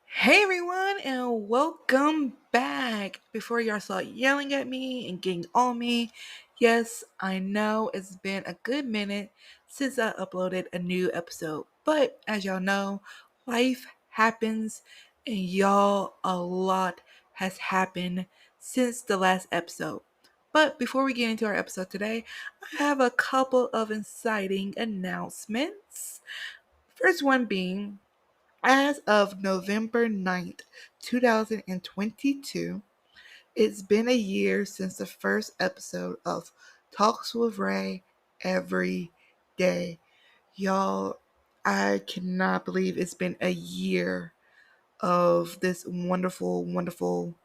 Hey everyone, and welcome back. Before y'all start yelling at me and getting on me, yes, I know it's been a good minute since I uploaded a new episode, but as y'all know, life happens, and y'all, a lot has happened since the last episode. But before we get into our episode today, I have a couple of exciting announcements. First one being, as of November 9th, 2022, it's been a year since the first episode of Talks with Ray every day. Y'all, I cannot believe it's been a year of this wonderful, wonderful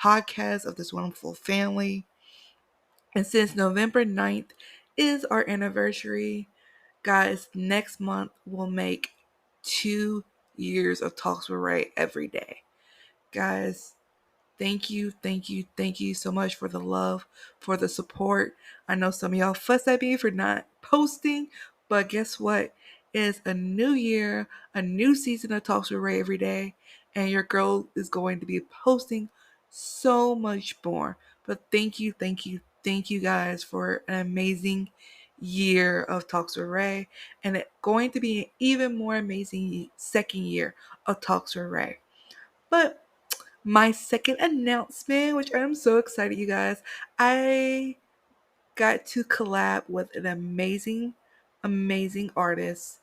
podcast, of this wonderful family. And since November 9th is our anniversary, guys, next month we'll make 2 years of Talks with Ray every day. Guys, thank you so much for the love, for the support. I know some of y'all fuss at me for not posting, but guess what? It's a new year, a new season of Talks with Ray every day, and your girl is going to be posting so much more. But thank you guys for an amazing year of Talks with Ray, and it's going to be an even more amazing second year of Talks with Ray. But my second announcement, which I'm so excited, you guys, I got to collab with an amazing, amazing artist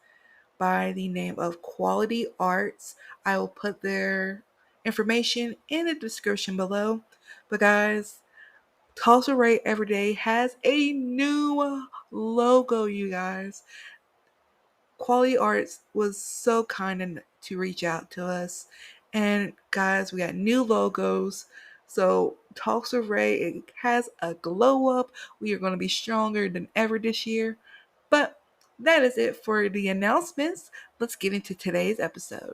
by the name of Quality Arts. I will put their information in the description below. But guys, Tulsa Ray Everyday has a new logo, you guys. Quality Arts was so kind to reach out to us. And guys, we got new logos. So Talks with Ray, it has a glow up. We are going to be stronger than ever this year. But that is it for the announcements. Let's get into today's episode.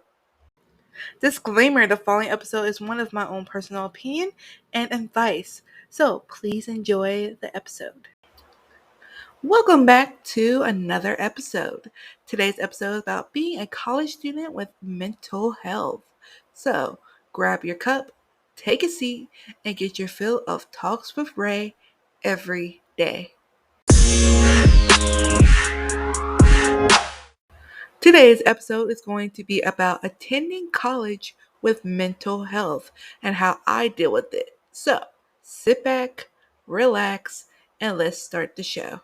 Disclaimer: the following episode is one of my own personal opinion and advice. So please enjoy the episode. Welcome back to another episode. Today's episode is about being a college student with mental health. So grab your cup, take a seat, and get your fill of Talks with Ray every day. Today's episode is going to be about attending college with mental health and how I deal with it. So sit back, relax, and let's start the show.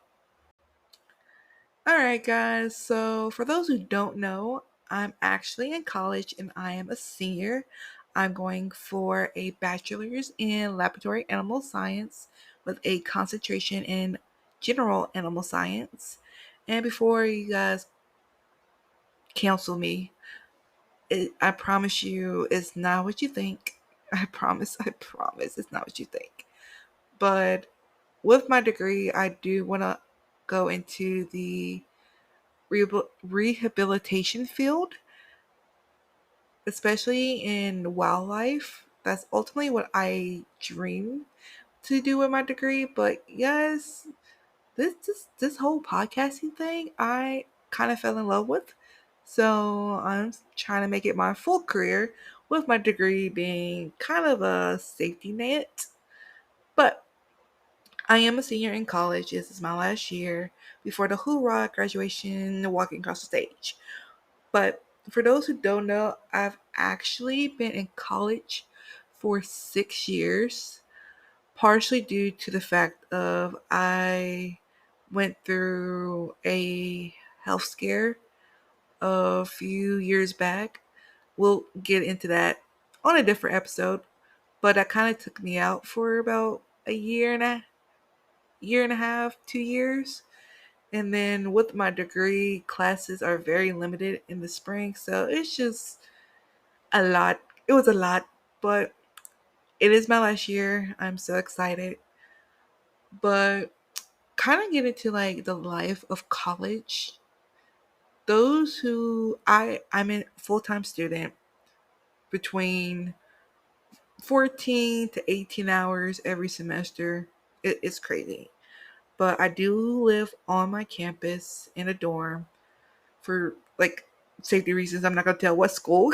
All right, guys. So, for those who don't know, I'm actually in college and I am a senior. I'm going for a bachelor's in laboratory animal science with a concentration in general animal science. And before you guys cancel me, I promise you it's not what you think. I promise it's not what you think. But with my degree, I do want to go into the rehabilitation field, especially in wildlife. That's ultimately what I dream to do with my degree. But yes, this whole podcasting thing, I kind of fell in love with. So I'm trying to make it my full career, with my degree being kind of a safety net. But I am a senior in college. This is my last year before the hoorah graduation, walking across the stage. But for those who don't know, I've actually been in college for 6 years, partially due to the fact of I went through a health scare a few years back. We'll get into that on a different episode, but that kind of took me out for about a year and a half, 2 years. And then with my degree, classes are very limited in the spring. So it's just a lot. It was a lot, but it is my last year. I'm so excited. But kind of get into like the life of college. Those who I'm a full-time student between 14 to 18 hours every semester. It's crazy. But I do live on my campus in a dorm for like safety reasons. I'm not gonna tell what school,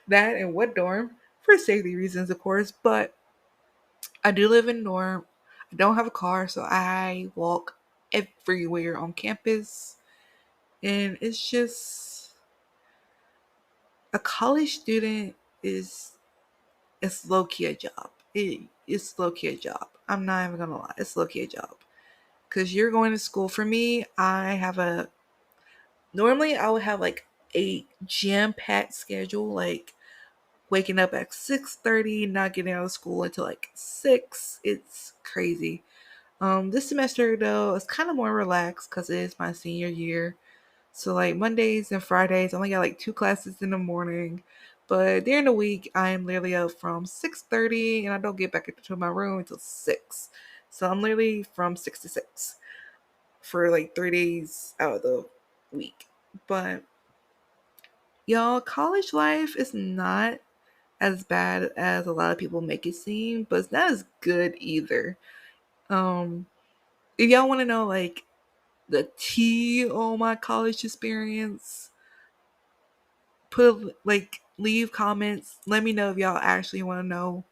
that and what dorm for safety reasons, of course. But I do live in dorm. I don't have a car, so I walk everywhere on campus, and it's just a college student is it's low key a job. It's low key a job. I'm not even gonna lie. It's low key a job because you're going to school. For me, I have a normally I would have like a jam packed schedule, like waking up at 6:30, not getting out of school until like 6. It's crazy. This semester though, it's kind of more relaxed because it is my senior year. So like Mondays and Fridays, I only got like two classes in the morning. But during the week, I am literally up from 6:30 and I don't get back into my room until 6. So I'm literally from 6 to 6 for like 3 days out of the week. But y'all, college life is not as bad as a lot of people make it seem, but it's not as good either. Um, if y'all want to know like the tea on my college experience, put like leave comments. Let me know if y'all actually want to know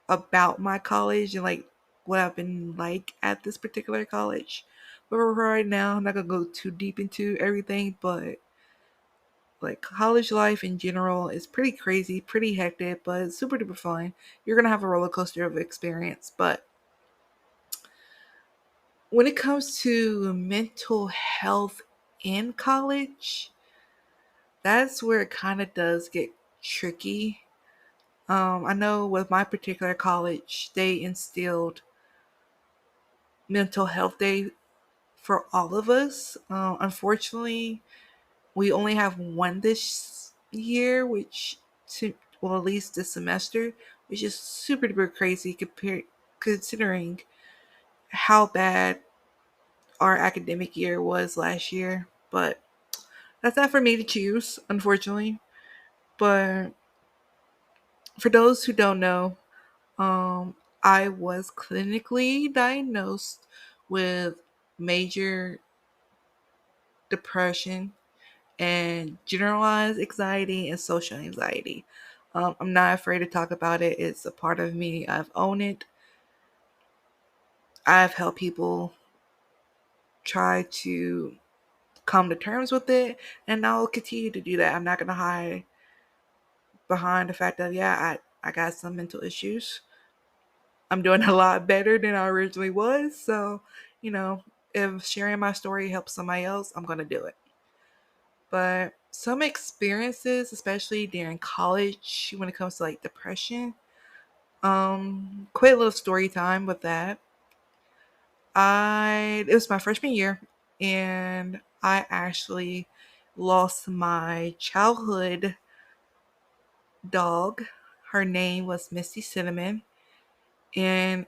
about my college and like what I've been like at this particular college. But for right now, I'm not gonna go too deep into everything, but like college life in general is pretty crazy, pretty hectic, but it's super duper fun. You're gonna have a roller coaster of experience. But when it comes to mental health in college, that's where it kind of does get tricky. I know with my particular college, they instilled mental health day for all of us. Unfortunately, we only have one this year, which to well at least this semester, which is super duper crazy compared considering how bad our academic year was last year. But that's not for me to choose, unfortunately. But for those who don't know, um, I was clinically diagnosed with major depression and generalized anxiety and social anxiety. I'm not afraid to talk about it. It's a part of me. I've owned it. I've helped people try to come to terms with it, and I'll continue to do that. I'm not going to hide behind the fact that, yeah, I got some mental issues. I'm doing a lot better than I originally was. So, you know, if sharing my story helps somebody else, I'm going to do it. But some experiences, especially during college, when it comes to like depression, quite a little story time with that. It was my freshman year, and I actually lost my childhood dog. Her name was Misty Cinnamon, and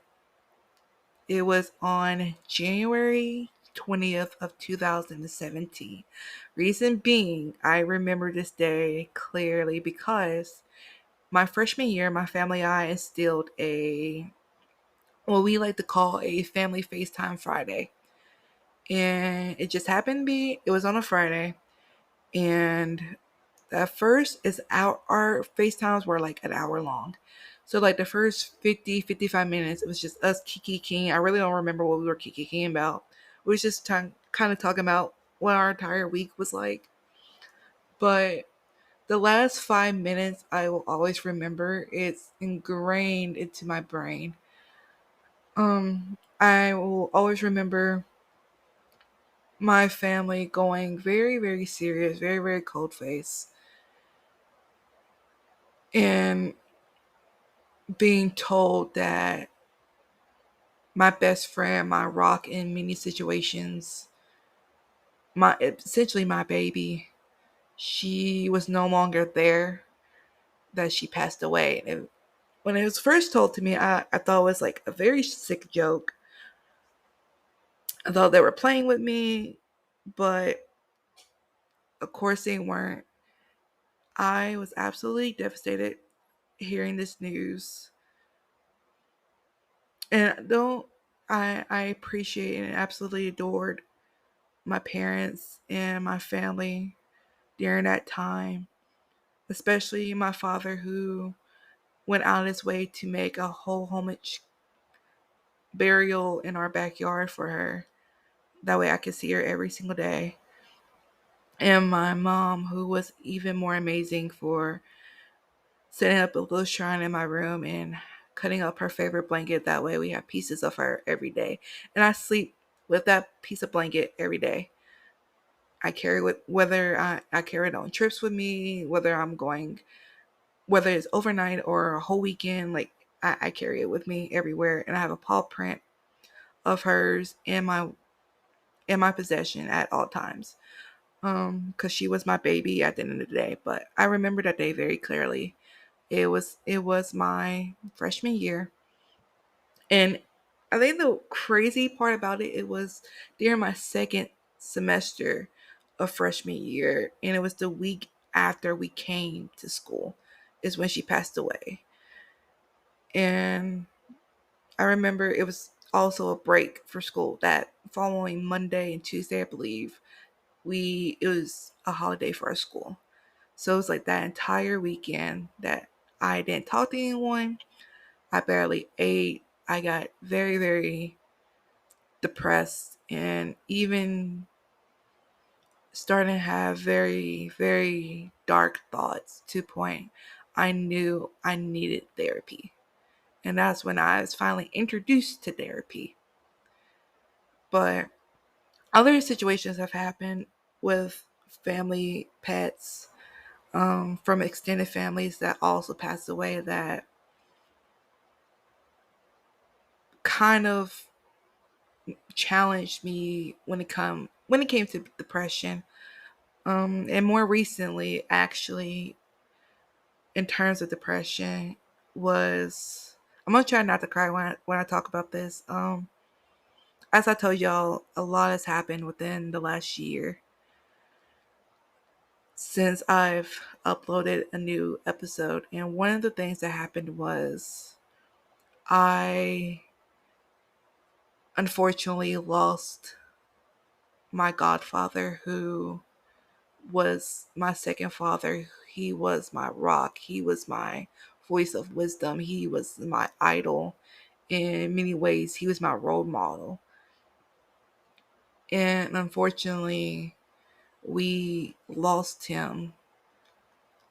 it was on January 20th of 2017. Reason being, I remember this day clearly because my freshman year, my family and I instilled a what we like to call a family FaceTime Friday. And it just happened to be, it was on a Friday. And at first, our FaceTimes were like an hour long. So, like the first 50, 55 minutes, it was just us kikiing. I really don't remember what we were kikiing about. We was just kind of talking about what our entire week was like. But the last 5 minutes, I will always remember. It's ingrained into my brain. I will always remember my family going very, very serious, very, very cold face, and being told that my best friend, my rock in many situations, my essentially my baby, she was no longer there, that she passed away. And when it was first told to me, I thought it was like a very sick joke. I thought they were playing with me, but of course they weren't. I was absolutely devastated hearing this news. And don't I appreciate and absolutely adored my parents and my family. during that time, especially my father, who went out of his way to make a whole homage burial in our backyard for her. That way I could see her every single day. And my mom, who was even more amazing for setting up a little shrine in my room and cutting up her favorite blanket. That way we have pieces of her every day. And I sleep with that piece of blanket every day. I carry it, whether I carry it on trips with me, whether it's overnight or a whole weekend, like I carry it with me everywhere. And I have a paw print of hers in my possession at all times. Because she was my baby at the end of the day. But I remember that day very clearly. It was my freshman year, and I think the crazy part about it, it was during my second semester of freshman year, and it was the week after we came to school is when she passed away. And I remember it was also a break for school that following Monday and Tuesday, I believe. It was a holiday for our school. So it was like that entire weekend that I didn't talk to anyone. I barely ate. I got very, very depressed and even starting to have very, very dark thoughts to the point I knew I needed therapy. And that's when I was finally introduced to therapy. But other situations have happened with family, pets, from extended families that also passed away that kind of challenged me when it came to depression. And more recently, actually, in terms of depression, was I'm gonna try not to cry when I talk about this. As I told y'all, a lot has happened within the last year since I've uploaded a new episode, and one of the things that happened was I unfortunately lost my godfather, who was my second father. He was my rock. He was my voice of wisdom. He was my idol. In many ways, he was my role model. And unfortunately, we lost him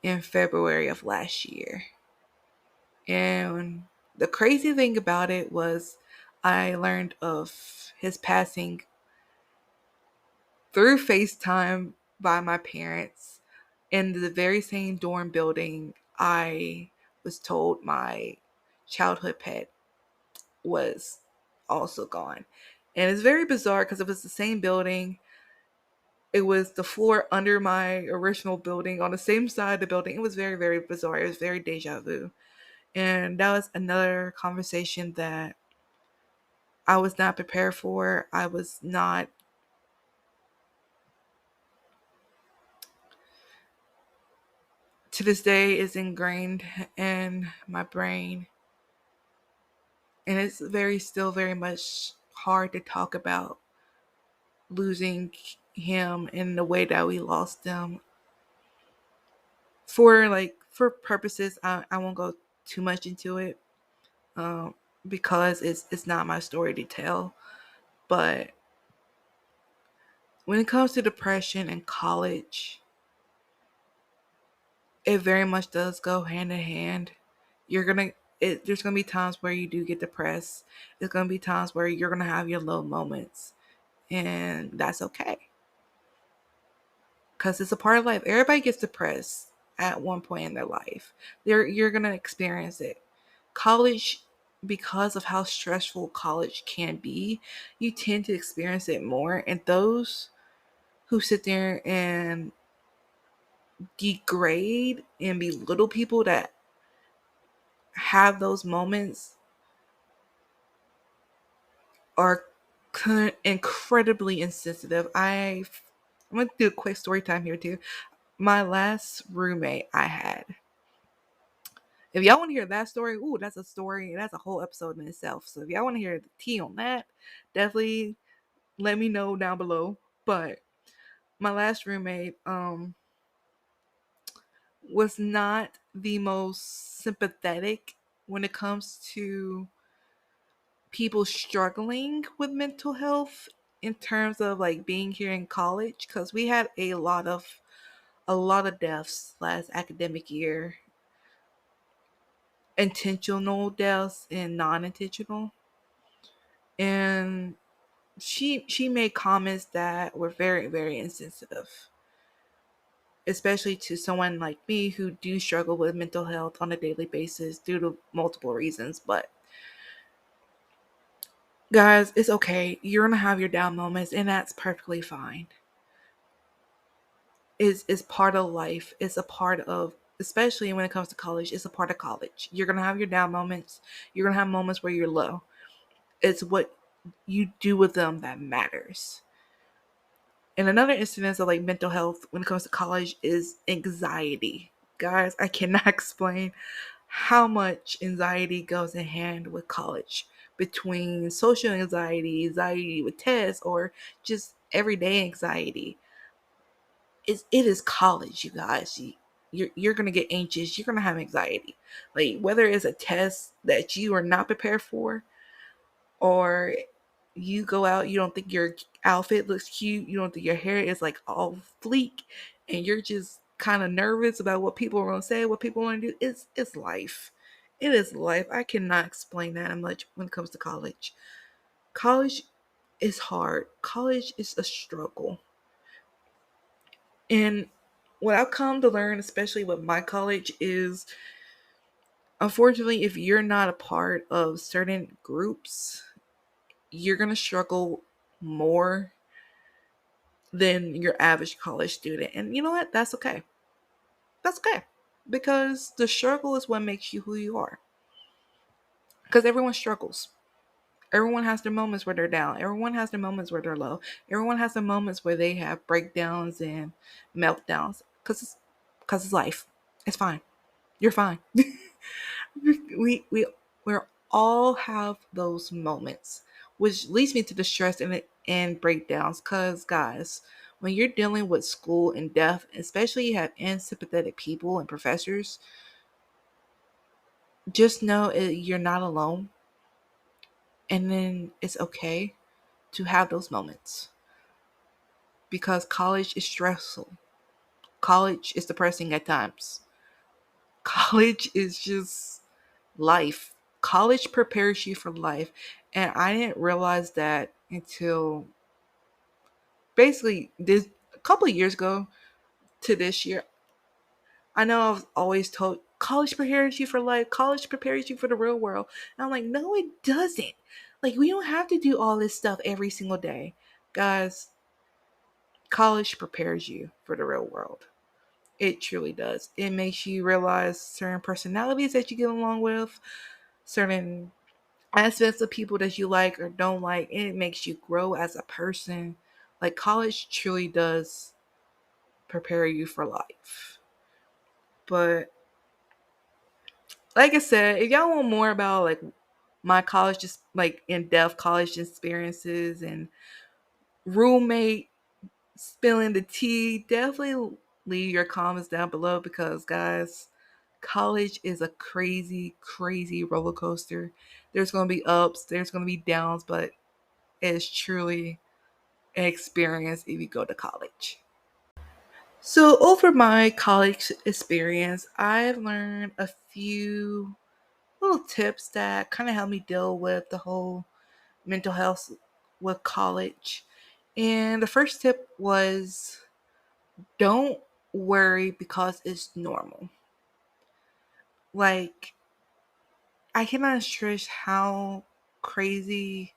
in February of last year. And the crazy thing about it was I learned of his passing through FaceTime by my parents in the very same dorm building I was told my childhood pet was also gone. And it's very bizarre because it was the same building. It was the floor under my original building on the same side of the building. It was very, very bizarre. It was very deja vu. And that was another conversation that I was not prepared for. I was not, to this day, is ingrained in my brain. And it's still very much hard to talk about losing him in the way that we lost him. For purposes, I won't go too much into it, um, because it's not my story to tell. But when it comes to depression in college, it very much does go hand in hand. You're gonna there's gonna be times where you do get depressed. There's gonna be times where you're gonna have your low moments, and that's okay because it's a part of life. Everybody gets depressed at one point in their life. You're gonna experience it. College, because of how stressful college can be, you tend to experience it more. And those who sit there and degrade and belittle people that have those moments are incredibly insensitive. I'm gonna do a quick story time here too. My last roommate I had. If y'all want to hear that story, ooh, that's a story. That's a whole episode in itself. So if y'all want to hear the tea on that, definitely let me know down below. But my last roommate, was not the most sympathetic when it comes to people struggling with mental health in terms of like being here in college, because we had a lot of deaths last academic year, intentional deaths and non-intentional. And she made comments that were very, very insensitive, especially to someone like me who do struggle with mental health on a daily basis due to multiple reasons. But guys, it's okay. You're gonna have your down moments, and that's perfectly fine. Is part of life. It's a part of, especially when it comes to college, it's a part of college. You're gonna have your down moments. You're gonna have moments where you're low. It's what you do with them that matters. And another incidence of like mental health when it comes to college is anxiety. Guys, I cannot explain how much anxiety goes in hand with college, between social anxiety, anxiety with tests, or just everyday anxiety. It is college, you guys. You're gonna get anxious. You're gonna have anxiety, like whether it's a test that you are not prepared for, or you go out, you don't think your outfit looks cute, you don't think your hair is like all fleek, and you're just kind of nervous about what people are gonna say, what people want to do. It's life. It is life. I cannot explain that much when it comes to college. College is hard. College is a struggle. And what I've come to learn, especially with my college, is unfortunately, if you're not a part of certain groups, you're going to struggle more than your average college student. And you know what? That's okay. That's okay. Because the struggle is what makes you who you are. Because everyone struggles. Everyone has their moments where they're down. Everyone has their moments where they're low. Everyone has their moments where they have breakdowns and meltdowns. Because it's life. It's fine. You're fine. We all have those moments, which leads me to the stress and breakdowns. Cause guys, when you're dealing with school and death, especially you have unsympathetic people and professors, just know you're not alone, and then it's okay to have those moments, because college is stressful. College is depressing at times. College is just life. College prepares you for life. And I didn't realize that until basically this a couple of years ago to this year. I know I've always told college prepares you for life, college prepares you for the real world. And I'm like, no, it doesn't. Like, we don't have to do all this stuff every single day. Guys, college prepares you for the real world. It truly does. It makes you realize certain personalities that you get along with, certain aspects of people that you like or don't like, and it makes you grow as a person. Like, college truly does prepare you for life. But like I said, if y'all want more about like my college, just like in-depth college experiences and roommate spilling the tea, definitely leave your comments down below, because guys, college is a crazy, crazy roller coaster. There's gonna be ups, there's gonna be downs, but it's truly an experience if you go to college. So, over my college experience, I've learned a few little tips that kind of help me deal with the whole mental health with college. And the first tip was, don't worry because it's normal. Like, I cannot stress how crazy,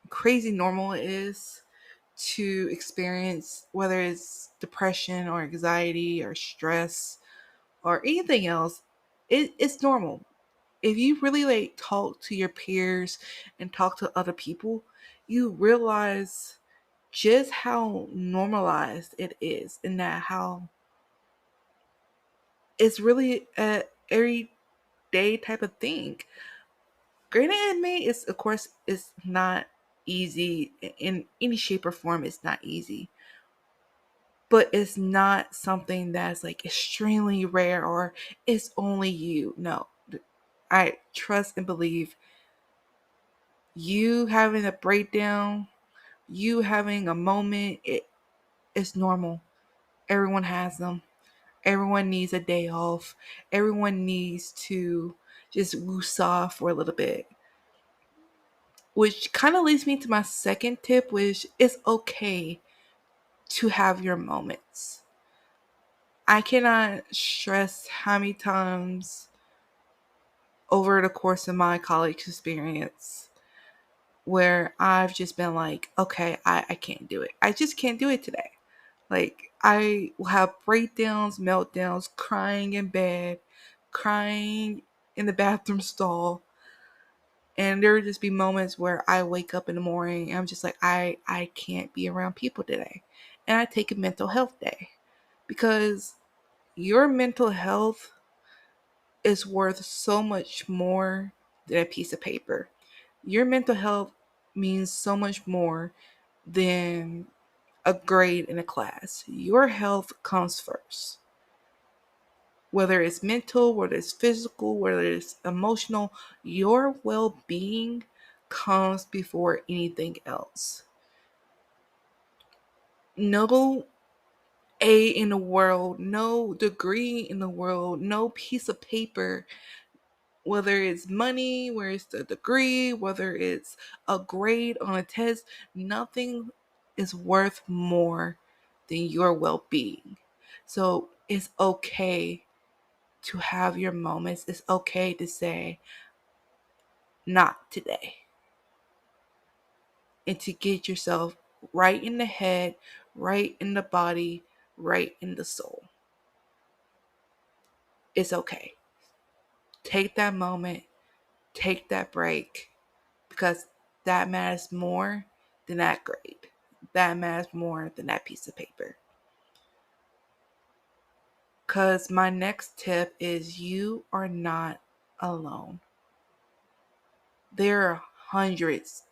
crazy normal it is to experience, whether it's depression or anxiety or stress or anything else. It's normal. If you really like talk to your peers and talk to other people, you realize just how normalized it is, and that how it's really a everyday type of thing. Granted, admit it's, of course, it's not easy in any shape or form. It's not easy, but it's not something that's like extremely rare or it's only you. No, I trust and believe you having a breakdown, you having a moment, it's normal. Everyone has them. Everyone needs a day off. Everyone needs to just woosah for a little bit. Which kind of leads me to my second tip, which is okay to have your moments. I cannot stress how many times over the course of my college experience where I've just been like, okay, I can't do it. I just can't do it today. Like, I will have breakdowns, meltdowns, crying in bed, crying in the bathroom stall. And there would just be moments where I wake up in the morning and I'm just like, I can't be around people today. And I take a mental health day because your mental health is worth so much more than a piece of paper. Your mental health means so much more than a grade in a class. Your health comes first. Whether it's mental, whether it's physical, whether it's emotional, your well being comes before anything else. No A in the world, no degree in the world, no piece of paper, whether it's money, whether it's the degree, whether it's a grade on a test, nothing is worth more than your well being. So it's okay to have your moments. It's okay to say, not today. And to get yourself right in the head, right in the body, right in the soul. It's okay. Take that moment, take that break, because that matters more than that grade. That matters more than that piece of paper. Because my next tip is you are not alone. There are hundreds,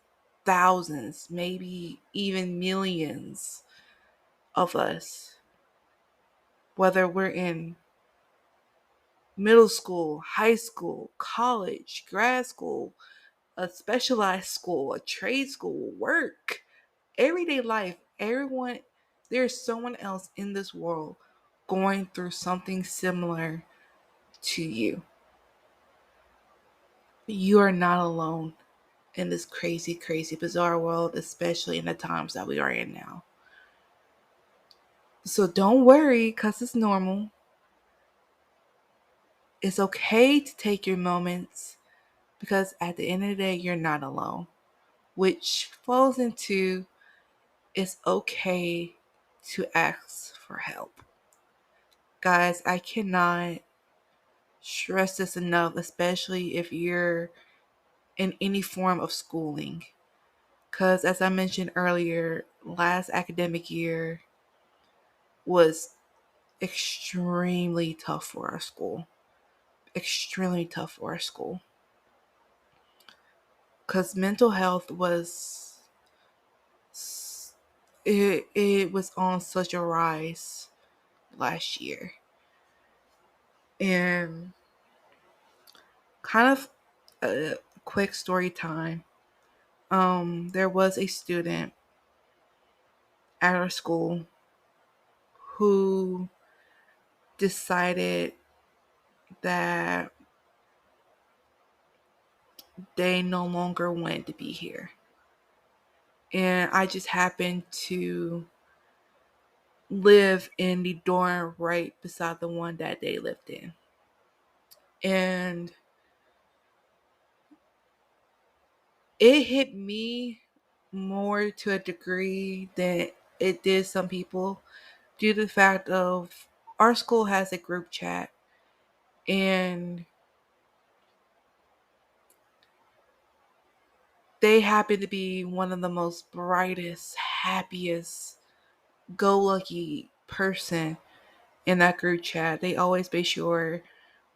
thousands, maybe even millions of us, whether we're in middle school, high school, college, grad school, a specialized school, a trade school, work, everyday life, everyone, there's someone else in this world going through something similar to you. You are not alone in this crazy, crazy, bizarre world, especially in the times that we are in now. So don't worry, because it's normal. It's okay to take your moments because at the end of the day, you're not alone, which falls into it's okay to ask for help. Guys, I cannot stress this enough, especially if you're in any form of schooling. Because as I mentioned earlier, last academic year was extremely tough for our school. Extremely tough for our school. Because mental health was it was on such a rise last year. And kind of a quick story time. There was a student at our school who decided that they no longer wanted to be here. And I just happened to live in the dorm right beside the one that they lived in. And it hit me more to a degree than it did some people due to the fact of our school has a group chat and they happen to be one of the most brightest, happiest, go lucky person in that group chat. They always make sure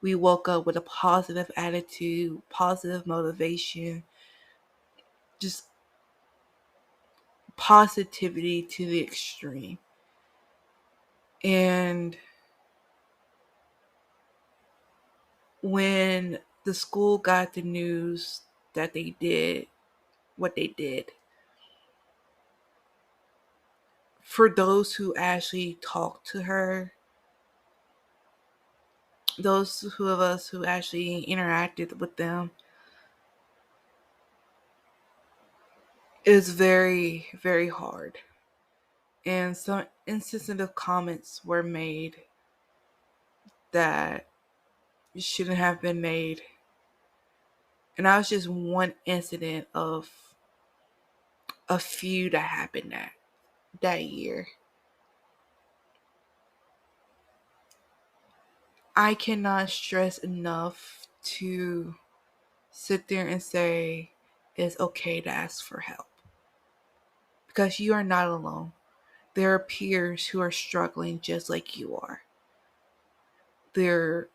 we woke up with a positive attitude, positive motivation, just positivity to the extreme. And when the school got the news that they did what they did, for those who actually talked to her, those who of us who actually interacted with them, is very, very hard. And some insensitive comments were made that shouldn't have been made. And that was just one incident of a few that happened that year. I cannot stress enough to sit there and say it's okay to ask for help, because you are not alone. There are peers who are struggling just like you are. There are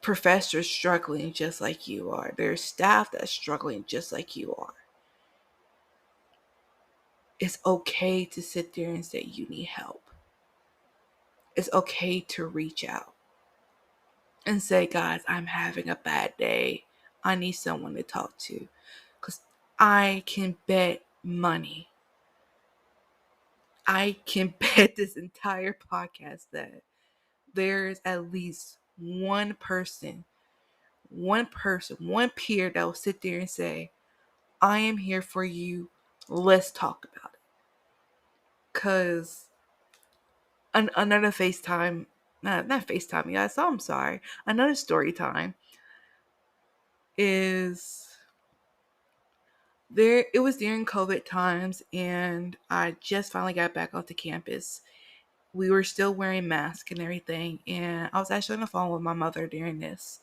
professors struggling just like you are. There's staff that's struggling just like you are. It's okay to sit there and say you need help. It's okay to reach out and say, guys, I'm having a bad day. I need someone to talk to. Because I can bet money. I can bet this entire podcast that there's at least one peer that will sit there and say, I am here for you. Let's talk about it. Because another FaceTime, not FaceTime, guys, so I'm sorry. Another story time is there. It was during COVID times, and I just finally got back onto campus. We were still wearing masks and everything, and I was actually on the phone with my mother during this.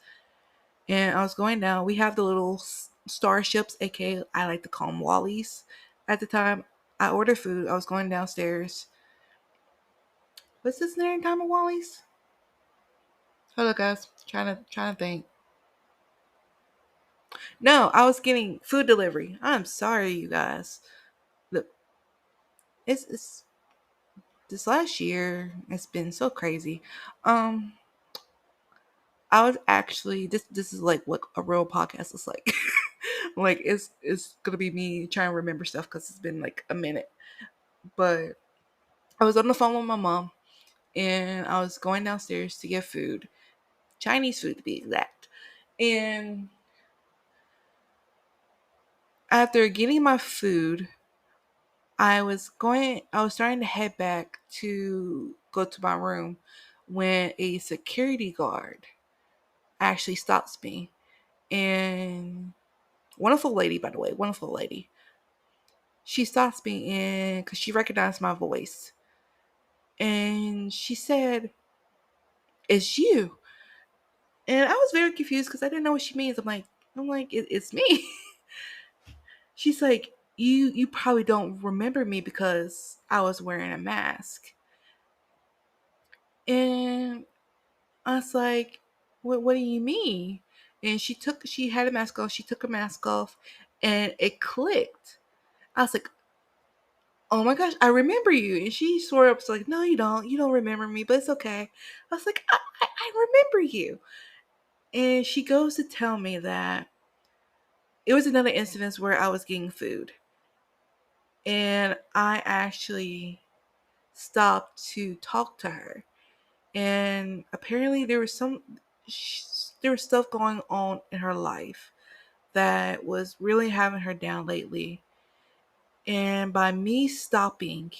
And I was going down. We have the little starships, aka I like to call them Wallies. At the time, I ordered food. I was going downstairs. What's this name time of Wallies? Hold up, guys. Trying to think. No, I was getting food delivery. I'm sorry, you guys. Look, it's this last year. It's been so crazy. Um, I was actually this is like what a real podcast is like. Like it's gonna be me trying to remember stuff because it's been like a minute. But I was on the phone with my mom, and I was going downstairs to get food, Chinese food to be exact. And after getting my food, I was starting to head back to go to my room when a security guard actually stops me. And wonderful lady, by the way, wonderful lady. She stops me and because she recognized my voice. And she said, "It's you." And I was very confused because I didn't know what she means. I'm like, it's me. She's like, you probably don't remember me because I was wearing a mask. And I was like, what do you mean? And she had a mask off, she took her mask off, and it clicked. I was like, oh my gosh, I remember you. And she swore up, like, no, you don't remember me, but it's okay. I was like, I remember you. And she goes to tell me that it was another instance where I was getting food. And I actually stopped to talk to her. And apparently there was stuff going on in her life that was really having her down lately. And by me stopping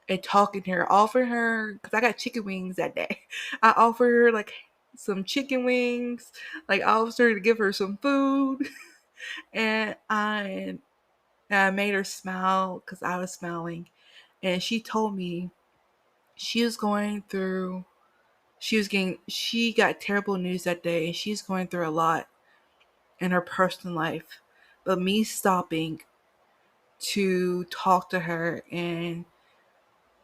and talking to her, offering her, because I got chicken wings that day, I offered her like some chicken wings, like I offered her to give her some food, and I made her smile because I was smiling. And she told me she was going through, she got terrible news that day, and she's going through a lot in her personal life. But me stopping to talk to her and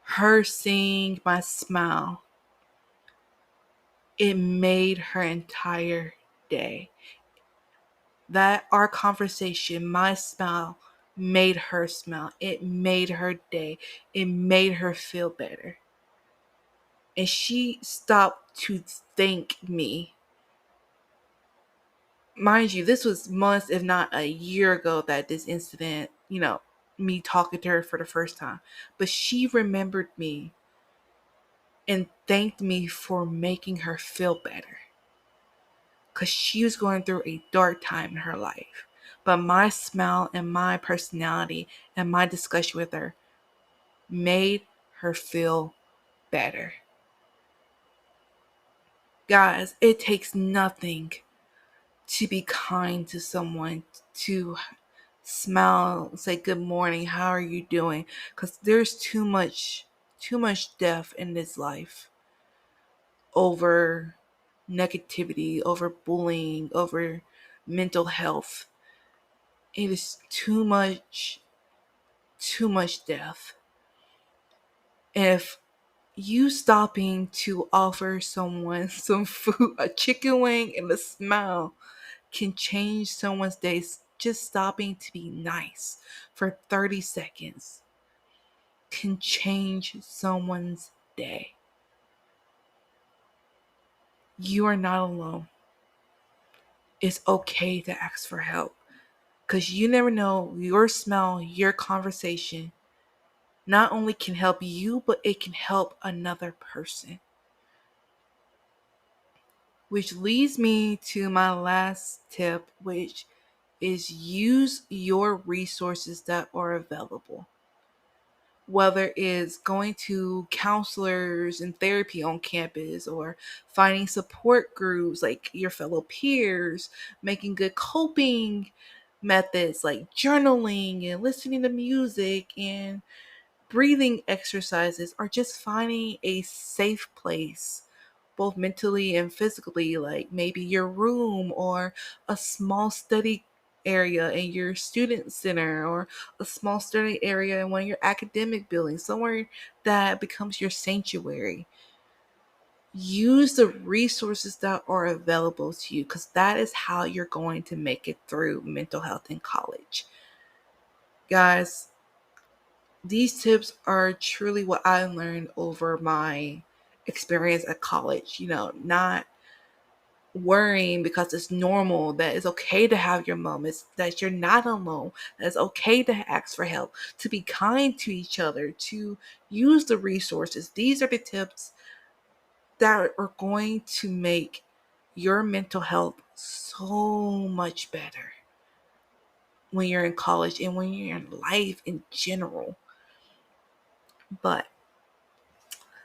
her seeing my smile, it made her entire day. That our conversation, my smile, made her smile. It made her day. It made her feel better. And she stopped to thank me. Mind you, this was months, if not a year ago, that this incident, me talking to her for the first time. But she remembered me and thanked me for making her feel better. Because she was going through a dark time in her life. But my smile and my personality and my discussion with her made her feel better. Guys, it takes nothing to be kind to someone, to smile, say good morning, how are you doing? Because there's too much death in this life over negativity, over bullying, over mental health. It is too much death. If you stopping to offer someone some food, a chicken wing and a smile, can change someone's day. Just stopping to be nice for 30 seconds can change someone's day. You are not alone. It's okay to ask for help because you never know, your smell, your conversation not only can help you, but it can help another person. Which leads me to my last tip, which is use your resources that are available. Whether it's going to counselors and therapy on campus or finding support groups like your fellow peers, making good coping methods like journaling and listening to music and breathing exercises, or just finding a safe place both mentally and physically, like maybe your room or a small study area in your student center or a small study area in one of your academic buildings, somewhere that becomes your sanctuary. Use the resources that are available to you because that is how you're going to make it through mental health in college. Guys, these tips are truly what I learned over my experience at college. Not worrying because it's normal, that it's okay to have your moments, that you're not alone, that it's okay to ask for help, to be kind to each other, to use the resources. These are the tips that are going to make your mental health so much better when you're in college and when you're in life in general. But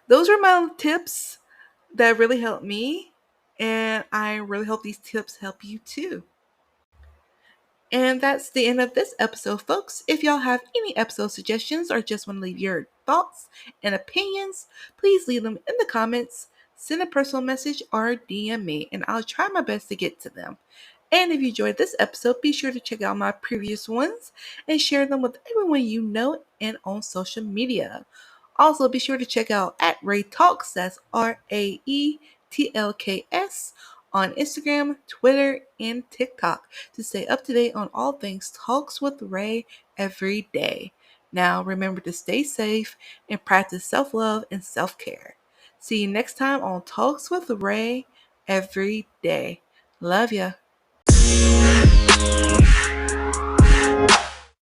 those are my tips that really helped me, and I really hope these tips help you too. And that's the end of this episode, folks. If y'all have any episode suggestions or just want to leave your thoughts and opinions, please leave them in the comments, send a personal message, or DM me, and I'll try my best to get to them. And if you enjoyed this episode, be sure to check out my previous ones and share them with everyone you know and on social media. Also, be sure to check out at Ray Talks, that's RAETLKS, on Instagram, Twitter, and TikTok to stay up to date on all things Talks with Ray every day. Now, remember to stay safe and practice self love and self care. See you next time on Talks with Ray every day. Love ya.